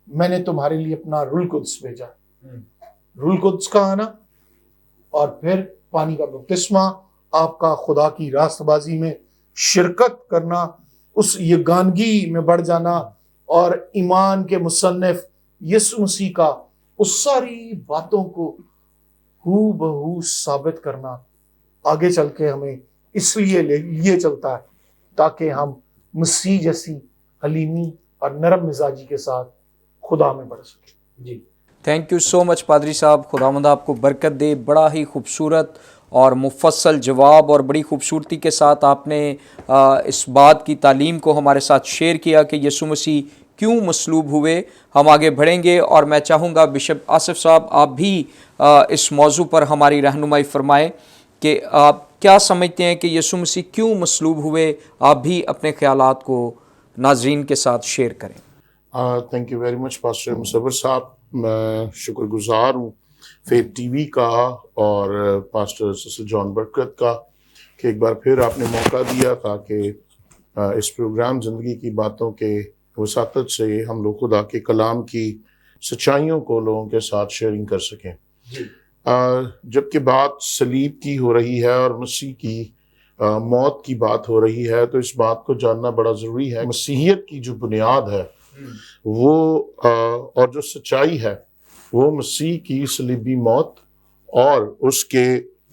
میں نے تمہارے لیے اپنا روح القدس بھیجا۔ روح القدس کا آنا اور پھر پانی کا بپتسمہ، آپ کا خدا کی راست بازی میں شرکت کرنا، اس یگانگی میں بڑھ جانا اور ایمان کے مصنف یسوع مسیح کا اس ساری باتوں کو ہو بہو ثابت کرنا آگے چل کے ہمیں اس لیے چلتا ہے تاکہ ہم مسیح جیسی حلیمی اور نرم مزاجی کے ساتھ خدا میں بڑھ سکیں۔ جی تھینک یو سو مچ پادری صاحب، خداوند آپ کو برکت دے۔ بڑا ہی خوبصورت اور مفصل جواب اور بڑی خوبصورتی کے ساتھ آپ نے اس بات کی تعلیم کو ہمارے ساتھ شیئر کیا کہ یسوع مسیح کیوں مصلوب ہوئے۔ ہم آگے بڑھیں گے اور میں چاہوں گا بشپ آصف صاحب آپ بھی اس موضوع پر ہماری رہنمائی فرمائیں کہ آپ کیا سمجھتے ہیں کہ یسوع مسیح کیوں مصلوب ہوئے۔ آپ بھی اپنے خیالات کو ناظرین کے ساتھ شیئر کریں۔ Thank you very much pastor مصور صاحب، میں شکر گزار ہوں فیتھ ٹی وی کا اور پاسٹر سسٹر جان برکت کا کہ ایک بار پھر آپ نے موقع دیا تاکہ اس پروگرام زندگی کی باتوں کے وساطت سے ہم لوگ خدا کے کلام کی سچائیوں کو لوگوں کے ساتھ شیئرنگ کر سکیں۔ جبکہ بات صلیب کی ہو رہی ہے اور مسیح کی موت کی بات ہو رہی ہے، تو اس بات کو جاننا بڑا ضروری ہے۔ مسیحیت کی جو بنیاد ہے وہ اور جو سچائی ہے وہ مسیح کی صلیبی موت اور اس کے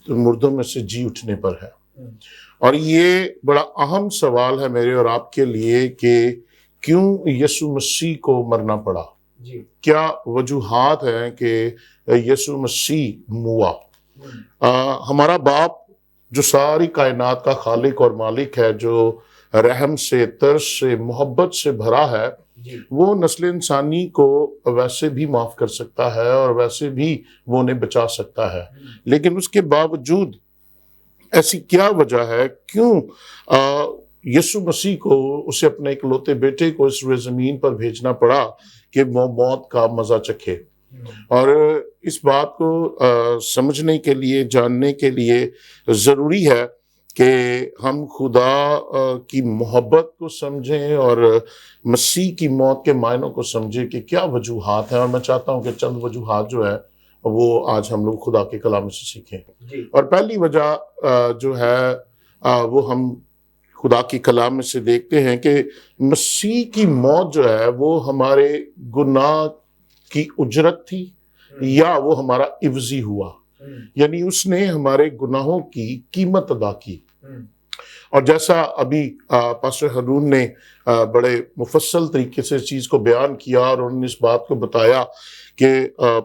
مردوں میں سے جی اٹھنے پر ہے۔ اور یہ بڑا اہم سوال ہے میرے اور آپ کے لیے کہ کیوں یسوع مسیح کو مرنا پڑا؟ کیا وجوہات ہیں کہ یسوع مسیح ہوا؟ ہمارا باپ جو ساری کائنات کا خالق اور مالک ہے، جو رحم سے، ترس سے، محبت سے بھرا ہے، وہ نسل انسانی کو ویسے بھی معاف کر سکتا ہے اور ویسے بھی وہ انہیں بچا سکتا ہے، لیکن اس کے باوجود ایسی کیا وجہ ہے کیوں یسوع مسیح کو، اسے اپنے اکلوتے بیٹے کو اس روئے زمین پر بھیجنا پڑا کہ وہ موت کا مزہ چکھے؟ اور اس بات کو سمجھنے کے لیے، جاننے کے لیے ضروری ہے کہ ہم خدا کی محبت کو سمجھیں اور مسیح کی موت کے معنوں کو سمجھیں کہ کیا وجوہات ہیں، اور میں چاہتا ہوں کہ چند وجوہات جو ہے وہ آج ہم لوگ خدا کے کلام سے سیکھیں۔ اور پہلی وجہ جو ہے وہ ہم خدا کی کلام میں سے دیکھتے ہیں کہ مسیح کی موت جو ہے وہ ہمارے گناہ کی اجرت تھی یا وہ ہمارا عوضی ہوا، یعنی اس نے ہمارے گناہوں کی قیمت ادا کی۔ اور جیسا ابھی پاسٹر ہارون نے بڑے مفصل طریقے سے اس چیز کو بیان کیا اور انہوں نے اس بات کو بتایا کہ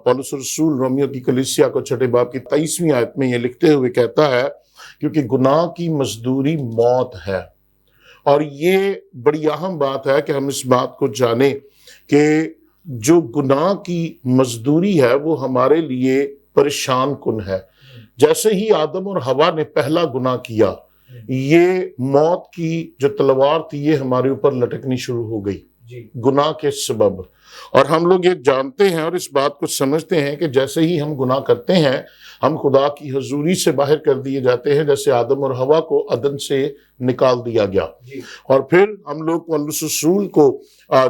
پولس رسول رومیو کی کلیسیا کو 6 باب کی 23ویں آیت میں یہ لکھتے ہوئے کہتا ہے کیونکہ گناہ کی مزدوری موت ہے۔ اور یہ بڑی اہم بات ہے کہ ہم اس بات کو جانیں کہ جو گناہ کی مزدوری ہے وہ ہمارے لیے پریشان کن ہے۔ جیسے ہی آدم اور حوا نے پہلا گناہ کیا، یہ موت کی جو تلوار تھی یہ ہمارے اوپر لٹکنی شروع ہو گئی گناہ کے سبب۔ اور ہم لوگ یہ جانتے ہیں اور اس بات کو سمجھتے ہیں کہ جیسے ہی ہم گناہ کرتے ہیں ہم خدا کی حضوری سے باہر کر دیے جاتے ہیں، جیسے آدم اور حوا کو عدن سے نکال دیا گیا۔ اور پھر ہم لوگ پولس رسول کو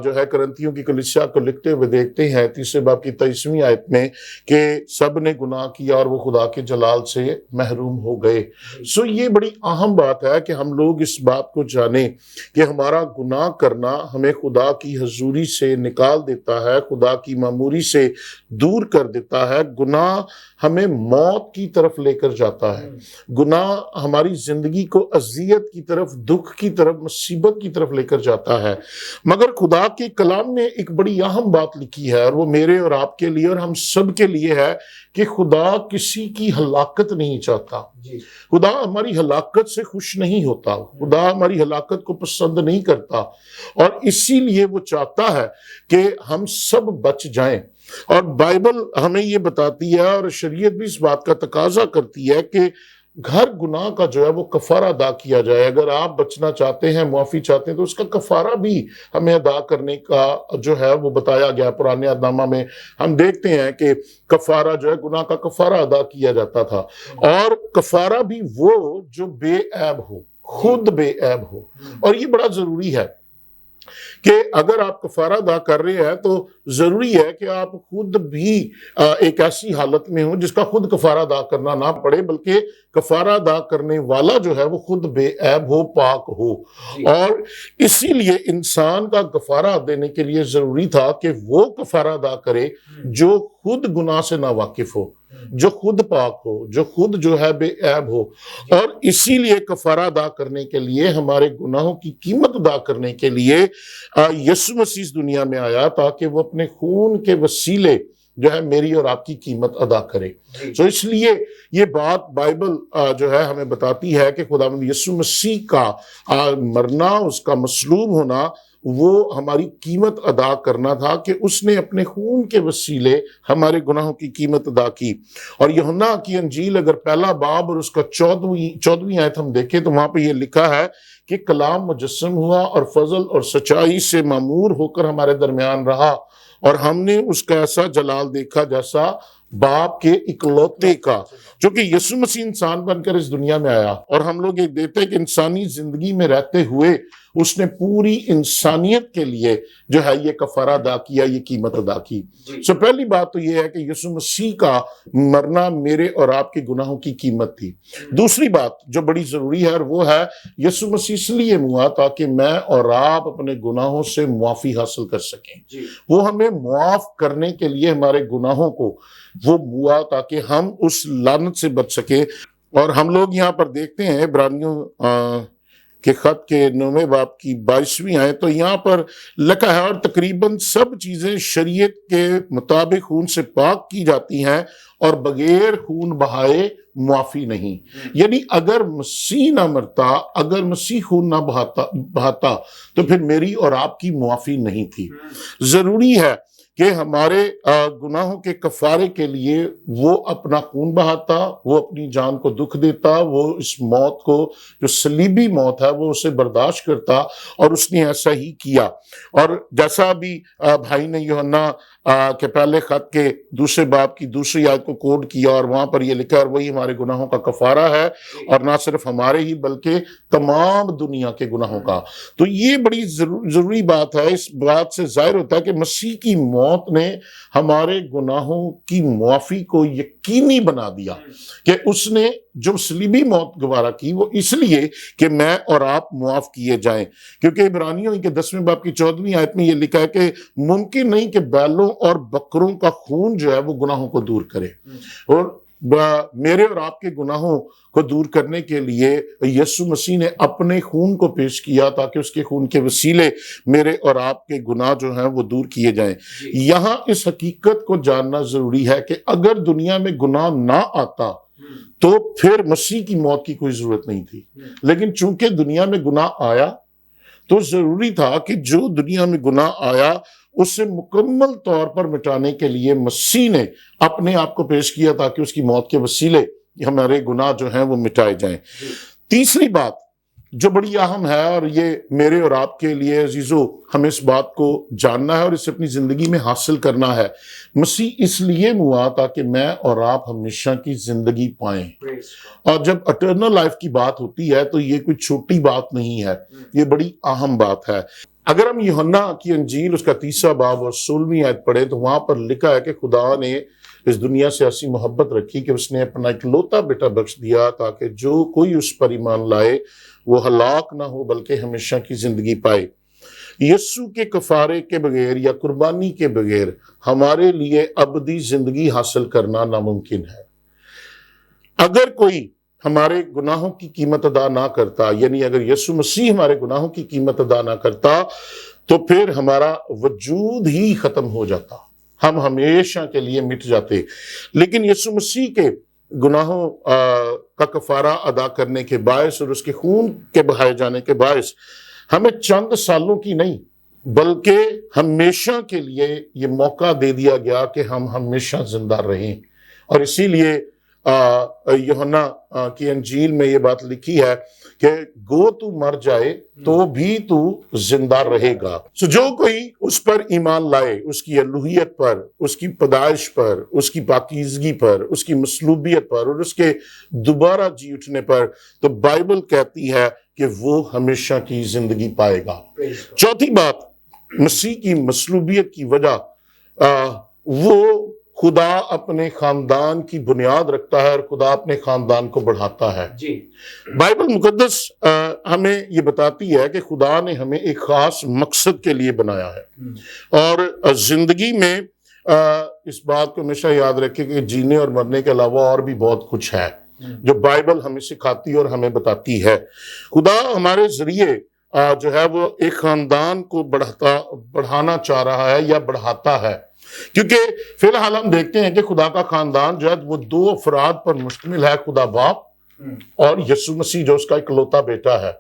جو ہے کرنتھیوں کی کلیسیا کو لکھتے ہوئے دیکھتے ہیں 3 باب کی 23ویں آیت میں کہ سب نے گناہ کیا اور وہ خدا کے جلال سے محروم ہو گئے۔ سو یہ بڑی اہم بات ہے کہ ہم لوگ اس بات کو جانیں کہ ہمارا گناہ کرنا ہمیں خدا کی حضوری سے نکال دیتا ہے، خدا کی معموری سے دور کر دیتا ہے۔ گناہ ہمیں موت کی طرف لے کر جاتا ہے، گناہ ہماری زندگی کو اذیت کی طرف، دکھ کی طرف، مصیبت کی طرف لے کر جاتا ہے۔ مگر خدا کے کلام نے ایک بڑی اہم بات لکھی ہے، اور وہ میرے اور آپ کے لیے اور ہم سب کے لیے ہے کہ خدا کسی کی ہلاکت نہیں چاہتا۔ خدا ہماری ہلاکت سے خوش نہیں ہوتا، خدا ہماری ہلاکت کو پسند نہیں کرتا، اور اسی لیے وہ چاہتا ہے کہ ہم سب بچ جائیں۔ اور بائبل ہمیں یہ بتاتی ہے اور شریعت بھی اس بات کا تقاضا کرتی ہے کہ ہر گناہ کا جو ہے وہ کفارہ ادا کیا جائے۔ اگر آپ بچنا چاہتے ہیں، معافی چاہتے ہیں، تو اس کا کفارہ بھی ہمیں ادا کرنے کا جو ہے وہ بتایا گیا۔ پرانے عہد نامہ میں ہم دیکھتے ہیں کہ کفارہ جو ہے، گناہ کا کفارہ ادا کیا جاتا تھا، اور کفارہ بھی وہ جو بے عیب ہو، خود بے عیب ہو۔ اور یہ بڑا ضروری ہے کہ اگر آپ کفارہ ادا کر رہے ہیں تو ضروری ہے کہ آپ خود بھی ایک ایسی حالت میں ہوں جس کا خود کفارہ ادا کرنا نہ پڑے، بلکہ کفارہ ادا کرنے والا جو ہے وہ خود بے عیب ہو، پاک ہو۔ اور اسی لیے انسان کا کفارہ دینے کے لیے ضروری تھا کہ وہ کفارہ ادا کرے جو خود گناہ سے نا واقف ہو، جو خود پاک ہو، جو خود جو ہے بے عیب ہو۔ اور اسی لیے کفارہ ادا کرنے کے لیے، ہمارے گناہوں کی قیمت ادا کرنے کے لیے یسوع مسیح اس دنیا میں آیا تاکہ وہ اپنے خون کے وسیلے جو ہے میری اور آپ کی قیمت ادا کرے۔ تو اس لیے یہ بات بائبل جو ہے ہمیں بتاتی ہے کہ خداوند یسوع مسیح کا مرنا، اس کا مصلوب ہونا، وہ ہماری قیمت ادا کرنا تھا، کہ اس نے اپنے خون کے وسیلے ہمارے گناہوں کی قیمت ادا کی۔ اور یوحنا کی انجیل اگر پہلا باب اور اس کا 14ویں آیت ہم دیکھیں تو وہاں پہ یہ لکھا ہے کہ کلام مجسم ہوا اور فضل اور سچائی سے معمور ہو کر ہمارے درمیان رہا، اور ہم نے اس کا ایسا جلال دیکھا جیسا باپ کے اکلوتے کا، جو کہ یسوع مسیح انسان بن کر اس دنیا میں آیا۔ اور ہم لوگ یہ دیتے ہیں کہ انسانی زندگی میں رہتے ہوئے اس نے پوری انسانیت کے لیے جو ہے یہ کفارہ ادا کیا، یہ قیمت ادا کی۔ سو پہلی بات تو یہ ہے کہ یسوع مسیح کا مرنا میرے اور آپ کے گناہوں کی قیمت تھی۔ دوسری بات جو بڑی ضروری ہے، اور وہ ہے یسوع مسیح اس لیے ہوا تاکہ میں اور آپ اپنے گناہوں سے معافی حاصل کر سکیں۔ وہ ہمیں معاف کرنے کے لیے ہمارے گناہوں کو وہ ہوا تاکہ ہم اس لعنت سے بچ سکیں۔ اور ہم لوگ یہاں پر دیکھتے ہیں عبرانیوں کے خط کے 9ویں باب کی 22ویں آیت، تو یہاں پر لکھا ہے اور تقریباً سب چیزیں شریعت کے مطابق خون سے پاک کی جاتی ہیں اور بغیر خون بہائے معافی نہیں۔ یعنی اگر مسیح نہ مرتا، اگر مسیح خون نہ بہاتا تو پھر میری اور آپ کی معافی نہیں تھی۔ ضروری ہے کہ ہمارے گناہوں کے کفارے کے لیے وہ اپنا خون بہاتا، وہ اپنی جان کو دکھ دیتا، وہ اس موت کو جو صلیبی موت ہے وہ اسے برداشت کرتا، اور اس نے ایسا ہی کیا۔ اور جیسا بھی بھائی نے یوحنا کے پہلے خط کے 2 باب کی 2 آیت کو کوڈ کیا، اور وہاں پر یہ لکھا ہے اور وہی ہمارے گناہوں کا کفارہ ہے، اور نہ صرف ہمارے ہی بلکہ تمام دنیا کے گناہوں کا۔ تو یہ بڑی ضروری بات ہے۔ اس بات سے ظاہر ہوتا ہے کہ مسیح کی موت نے ہمارے گناہوں کی معافی کو یقینی بنا دیا، کہ اس نے جو صلیبی موت گوارا کی وہ اس لیے کہ میں اور آپ معاف کیے جائیں۔ کیونکہ عبرانیوں کے 10ویں باب کی 14ویں آیت میں یہ لکھا ہے کہ ممکن نہیں کہ بیلوں اور بکروں کا خون جو ہے وہ گناہوں کو دور کرے، اور میرے اور آپ کے گناہوں کو دور کرنے کے لیے یسوع مسیح نے اپنے خون کو پیش کیا تاکہ اس کے خون کے وسیلے میرے اور آپ کے گناہ جو ہیں وہ دور کیے جائیں۔ یہاں اس حقیقت کو جاننا ضروری ہے کہ اگر دنیا میں گناہ نہ آتا تو پھر مسیح کی موت کی کوئی ضرورت نہیں تھی، لیکن چونکہ دنیا میں گناہ آیا تو ضروری تھا کہ جو دنیا میں گناہ آیا اسے مکمل طور پر مٹانے کے لیے مسیح نے اپنے آپ کو پیش کیا تاکہ اس کی موت کے وسیلے ہمارے گناہ جو ہیں وہ مٹائے جائیں۔ تیسری بات جو بڑی اہم ہے، اور یہ میرے اور آپ کے لیے عزیزو ہمیں اس بات کو جاننا ہے اور اسے اپنی زندگی میں حاصل کرنا ہے۔ مسیح اس لیے ہوا تاکہ میں اور آپ ہمیشہ کی زندگی پائیں، اور جب اٹرنل لائف کی بات ہوتی ہے تو یہ کوئی چھوٹی بات نہیں ہے، یہ بڑی اہم بات ہے۔ اگر ہم یوحنا کی انجیل اس کا 3 باب اور 16 آیت پڑھیں تو وہاں پر لکھا ہے کہ خدا نے اس دنیا سے ایسی محبت رکھی کہ اس نے اپنا اکلوتا بیٹا بخش دیا تاکہ جو کوئی اس پر ایمان لائے وہ ہلاک نہ ہو بلکہ ہمیشہ کی زندگی پائے۔ یسوع کے کفارے کے بغیر یا قربانی کے بغیر ہمارے لیے ابدی زندگی حاصل کرنا ناممکن ہے۔ اگر کوئی ہمارے گناہوں کی قیمت ادا نہ کرتا، یعنی اگر یسوع مسیح ہمارے گناہوں کی قیمت ادا نہ کرتا تو پھر ہمارا وجود ہی ختم ہو جاتا، ہم ہمیشہ کے لیے مٹ جاتے۔ لیکن یسوع مسیح کے گناہوں کا کفارہ ادا کرنے کے باعث اور اس کے خون کے بہائے جانے کے باعث ہمیں چند سالوں کی نہیں بلکہ ہمیشہ کے لیے یہ موقع دے دیا گیا کہ ہم ہمیشہ زندہ رہیں۔ اور اسی لیے یوحنا کی انجیل میں یہ بات لکھی ہے کہ گو تو مر جائے تو بھی تو زندہ رہے گا۔ جو کوئی اس پر ایمان لائے، اس کی الوہیت پر، اس کی پیدائش پر، اس کی پاکیزگی پر، اس کی مصلوبیت پر اور اس کے دوبارہ جی اٹھنے پر، تو بائبل کہتی ہے کہ وہ ہمیشہ کی زندگی پائے گا۔ چوتھی بات، مسیح کی مصلوبیت کی وجہ وہ خدا اپنے خاندان کی بنیاد رکھتا ہے اور خدا اپنے خاندان کو بڑھاتا ہے۔ بائبل مقدس ہمیں یہ بتاتی ہے کہ خدا نے ہمیں ایک خاص مقصد کے لیے بنایا ہے، اور زندگی میں اس بات کو ہمیشہ یاد رکھے کہ جینے اور مرنے کے علاوہ اور بھی بہت کچھ ہے جو بائبل ہمیں سکھاتی اور ہمیں بتاتی ہے۔ خدا ہمارے ذریعے جو ہے وہ ایک خاندان کو بڑھانا چاہ رہا ہے یا بڑھاتا ہے، کیونکہ فی الحال ہم دیکھتے ہیں کہ خدا کا خاندان جو ہے وہ 2 افراد پر مشتمل ہے، خدا باپ اور یسوع مسیح جو اس کا اکلوتا بیٹا ہے۔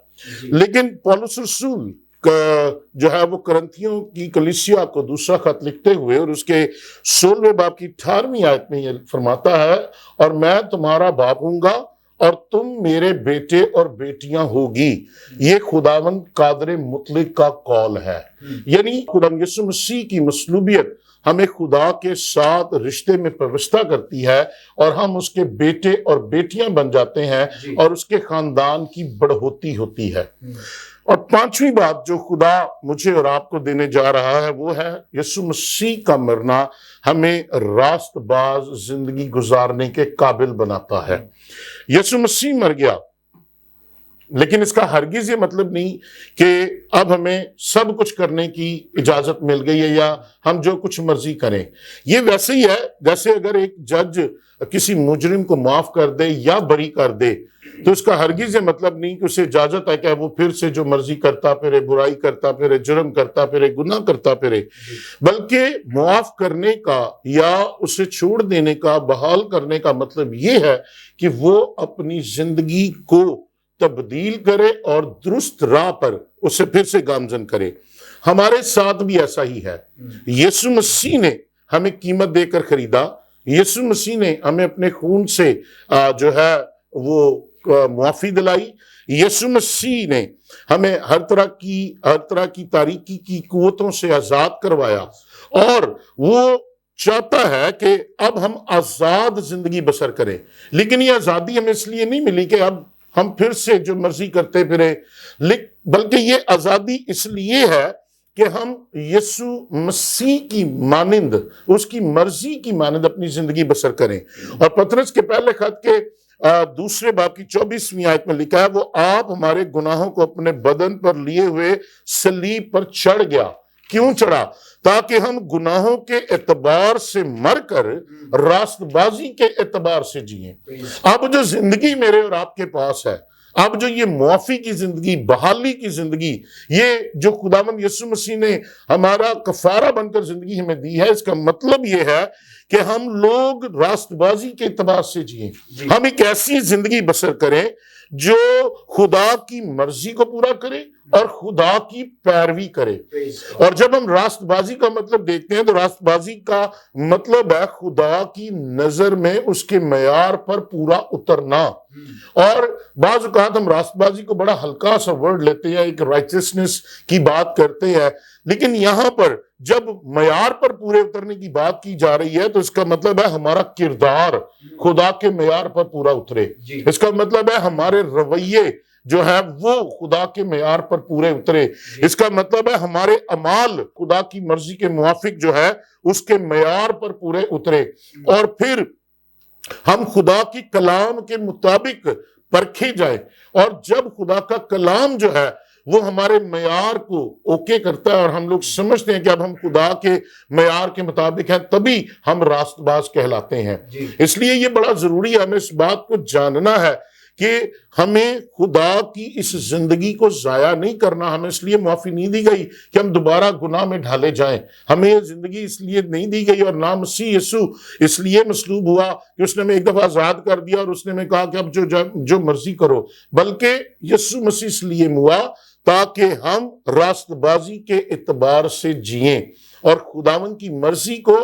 لیکن پولس رسول جو ہے وہ کرنتھیوں کی کلیسیا کو دوسرا خط لکھتے ہوئے اور اس کے 16 باب کی 18ویں آیت میں یہ فرماتا ہے، اور میں تمہارا باپ ہوں گا اور تم میرے بیٹے اور بیٹیاں ہوگی۔ یہ خداوند قادر مطلق کا قول ہے، یعنی خداوند یسوع مسیح کی مصلوبیت ہمیں خدا کے ساتھ رشتے میں پیوستہ کرتی ہے اور ہم اس کے بیٹے اور بیٹیاں بن جاتے ہیں اور اس کے خاندان کی بڑھوتی ہوتی ہے۔ اور 5ویں بات جو خدا مجھے اور آپ کو دینے جا رہا ہے وہ ہے یسوع مسیح کا مرنا ہمیں راست باز زندگی گزارنے کے قابل بناتا ہے۔ یسوع مسیح مر گیا، لیکن اس کا ہرگز یہ مطلب نہیں کہ اب ہمیں سب کچھ کرنے کی اجازت مل گئی ہے یا ہم جو کچھ مرضی کریں۔ یہ ویسے ہی ہے جیسے اگر ایک جج کسی مجرم کو معاف کر دے یا بری کر دے تو اس کا ہرگز یہ مطلب نہیں کہ اسے اجازت ہے کہ وہ پھر سے جو مرضی کرتا پھرے، برائی کرتا پھرے، جرم کرتا پھرے، گناہ کرتا پھرے، بلکہ معاف کرنے کا یا اسے چھوڑ دینے کا، بحال کرنے کا مطلب یہ ہے کہ وہ اپنی زندگی کو تبدیل کرے اور درست راہ پر اسے پھر سے گامزن کرے۔ ہمارے ساتھ بھی ایسا ہی ہے۔ یسوع مسیح نے ہمیں قیمت دے کر خریدا، یسوع مسیح نے ہمیں اپنے خون سے جو ہے وہ معافی دلائی، یسوع مسیح نے ہمیں ہر طرح کی تاریکی کی قوتوں سے آزاد کروایا، اور وہ چاہتا ہے کہ اب ہم آزاد زندگی بسر کریں۔ لیکن یہ آزادی ہمیں اس لیے نہیں ملی کہ اب ہم پھر سے جو مرضی کرتے پھرے، بلکہ یہ آزادی اس لیے ہے کہ ہم یسوع مسیح کی مانند، اس کی مرضی کی مانند اپنی زندگی بسر کریں۔ اور پطرس کے پہلے خط کے 2 باب کی 24ویں آیت میں لکھا ہے، وہ آپ ہمارے گناہوں کو اپنے بدن پر لیے ہوئے صلیب پر چڑھ گیا۔ کیوں چڑھا؟ تاکہ ہم گناہوں کے اعتبار سے مر کر راست بازی کے اعتبار سے جئیں۔ اب جو زندگی میرے اور آپ کے پاس ہے، اب جو یہ معافی کی زندگی، بحالی کی زندگی، یہ جو خداوند یسوع مسیح نے ہمارا کفارہ بن کر زندگی ہمیں دی ہے، اس کا مطلب یہ ہے کہ ہم لوگ راست بازی کے اعتبار سے جئیں۔ ہم ایک ایسی زندگی بسر کریں جو خدا کی مرضی کو پورا کرے اور خدا کی پیروی کرے. اور جب ہم راست بازی کا مطلب دیکھتے ہیں تو راست بازی کا مطلب ہے خدا کی نظر میں اس کے معیار پر پورا اترنا. اور بعض اوقات ہم راست بازی کو بڑا ہلکا سا ورڈ لیتے ہیں, ایک رائچسنس کی بات کرتے ہیں, لیکن یہاں پر جب معیار پر پورے اترنے کی بات کی جا رہی ہے تو اس کا مطلب ہے ہمارا کردار خدا کے معیار پر پورا اترے. اس کا مطلب ہے ہمارے رویے جو ہے وہ خدا کے معیار پر پورے اترے. اس کا مطلب ہے ہمارے اعمال خدا کی مرضی کے موافق جو ہے اس کے معیار پر پورے اترے. اور پھر ہم خدا کی کلام کے مطابق پرکھے جائیں, اور جب خدا کا کلام جو ہے وہ ہمارے معیار کو اوکے کرتا ہے اور ہم لوگ سمجھتے ہیں کہ اب ہم خدا کے معیار کے مطابق ہیں, تبھی ہم راست باز کہلاتے ہیں. اس لیے یہ بڑا ضروری ہے, ہمیں اس بات کو جاننا ہے کہ ہمیں خدا کی اس زندگی کو ضائع نہیں کرنا. ہمیں اس لیے معافی نہیں دی گئی کہ ہم دوبارہ گناہ میں ڈھالے جائیں. ہمیں یہ زندگی اس لیے نہیں دی گئی اور نہ مسیح یسوع اس لیے مصلوب ہوا کہ اس نے ہمیں ایک دفعہ آزاد کر دیا اور اس نے ہمیں کہا کہ اب جو مرضی کرو, بلکہ یسوع مسیح اس لیے ہوا تاکہ ہم راست بازی کے اعتبار سے جئیں اور خداوند کی مرضی کو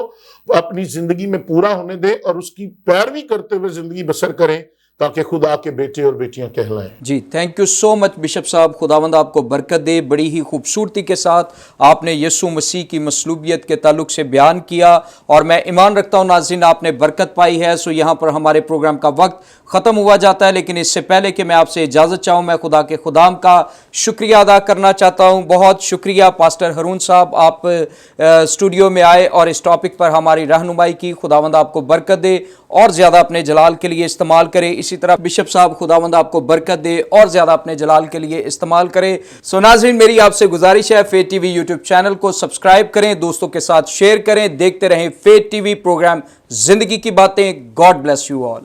اپنی زندگی میں پورا ہونے دیں اور اس کی پیروی کرتے ہوئے زندگی بسر کریں تاکہ خدا کے بیٹے اور بیٹیاں کہلائیں. جی thank you so much bishop صاحب, خداوند آپ کو برکت دے. بڑی ہی خوبصورتی کے ساتھ آپ نے یسوع مسیح کی مصلوبیت کے تعلق سے بیان کیا اور میں ایمان رکھتا ہوں ناظرین آپ نے برکت پائی ہے. سو یہاں پر ہمارے پروگرام کا وقت ختم ہوا جاتا ہے, لیکن اس سے پہلے کہ میں آپ سے اجازت چاہوں میں خدا کے خدام کا شکریہ ادا کرنا چاہتا ہوں. بہت شکریہ پاسٹر ہارون صاحب, آپ اسٹوڈیو میں آئے اور اس ٹاپک پر ہماری رہنمائی کی. خداوند آپ کو برکت دے اور زیادہ اپنے جلال کے لیے استعمال کرے. اسی طرح بشپ صاحب خداوند آپ کو برکت دے اور زیادہ اپنے جلال کے لیے استعمال کرے. سو ناظرین میری آپ سے گزارش ہے فیت ٹی وی یوٹیوب چینل کو سبسکرائب کریں, دوستوں کے ساتھ شیئر کریں, دیکھتے رہیں فیت ٹی وی پروگرام زندگی کی باتیں. God bless you all.